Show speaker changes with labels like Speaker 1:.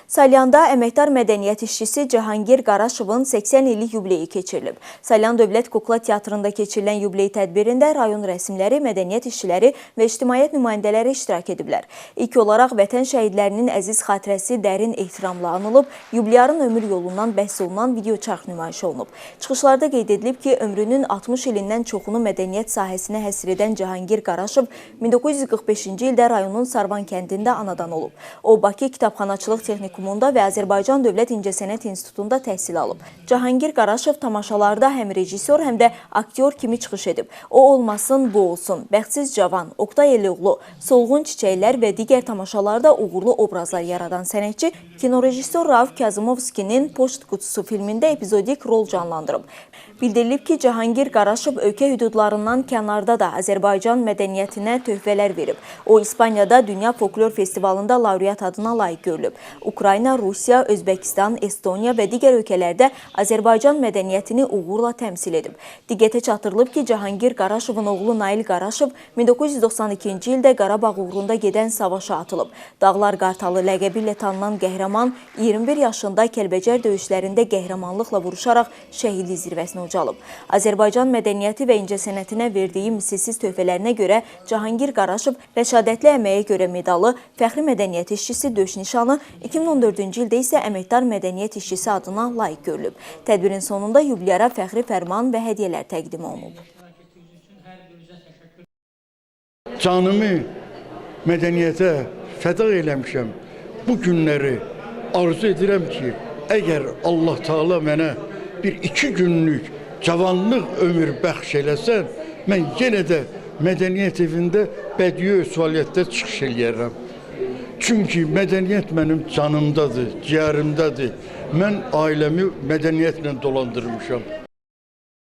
Speaker 1: Salyanda əməkdar mədəniyyət işçisi Cahangir Qaraşovun 80 illik yubileyi keçirilib. Salyan Dövlət Kukla Teatrında keçirilən yubiley tədbirində rayon rəsmləri, mədəniyyət işçiləri və ictimaiyyət nümayəndələri iştirak ediblər. İlk olaraq vətən şəhidlərinin əziz xatirəsi dərin ehtiramla anılıb, yubilyarın ömür yolundan bəhs olunan video çarx nümayiş olunub. Çıxışlarda qeyd edilib ki, ömrünün 60 ilindən çoxunu mədəniyyət sahəsinə həsr edən Cahangir Qaraşov 1945-ci ildə rayonun Sarvan kəndində anadan olub. O, Bakı Kitabxanaçılıq Texnikumunda və Azərbaycan Dövlət İncəsənət İnstitutunda təhsil alıb. Cahangir Qaraşov tamaşalarda həm rejissor, həm də aktyor kimi çıxış edib. O olmasın, bu olsun, Bəxtsiz Cavan, Oqtay Elioğlu, Solğun Çiçəklər və digər tamaşalarda uğurlu obrazlar yaradan sənətçi kinorejissor Rauf Kazımovskinin Poçt Qutusu filmində epizodik rol canlandırıb. Bildirilib ki, Cahangir Qaraşov ölkə hüdudlarından kənarda da Azərbaycan mədəniyyətinə töhfələr verib. O, İspaniyada Dünya Folklor Festivalında laureat adına layiq görülüb. Ukrayna, Rusiya, Özbəkistan, Estoniya və digər ölkələrdə Azərbaycan mədəniyyətini uğurla təmsil edib. Diqqətə çatdırılıb ki, Cahangir Qaraşovun oğlu Nail Qaraşov 1992-ci ildə Qarabağ uğrunda gedən savaşa atılıb. Dağlar Qartalı ləqəbi ilə tanınan qəhrəman 21 yaşında Kəlbəcər döyüşlərində qəhrəmanlıqla vuruşaraq şəhidlik zirvəsinə ucalıb. Azərbaycan mədəniyyəti və incəsənətinə verdiyi misilsiz töhfələrinə görə Cahangir Qaraşov rəşadətli əməyə görə medalı, fəxri mədəniyyət işçisi döş nişanı, 2014-cü ildə isə əməkdar mədəniyyət işçisi adına layiq görülüb. Tədbirin sonunda yubilyara fəxri fərman və hədiyyələr təqdim olunub.
Speaker 2: Canımı mədəniyyətə fəda eləmişəm. Bu günləri arzu edirəm ki, əgər Allah Taala mənə bir 2 günlük cavanlıq ömür bəxş eləsən, mən yenə də mədəniyyət evində bədii fəaliyyətdə çıxış eləyərəm. Çünki mədəniyyət mənim canımdadır, ciyərimdədir. Mən ailəmi mədəniyyətlə dolandırmışam.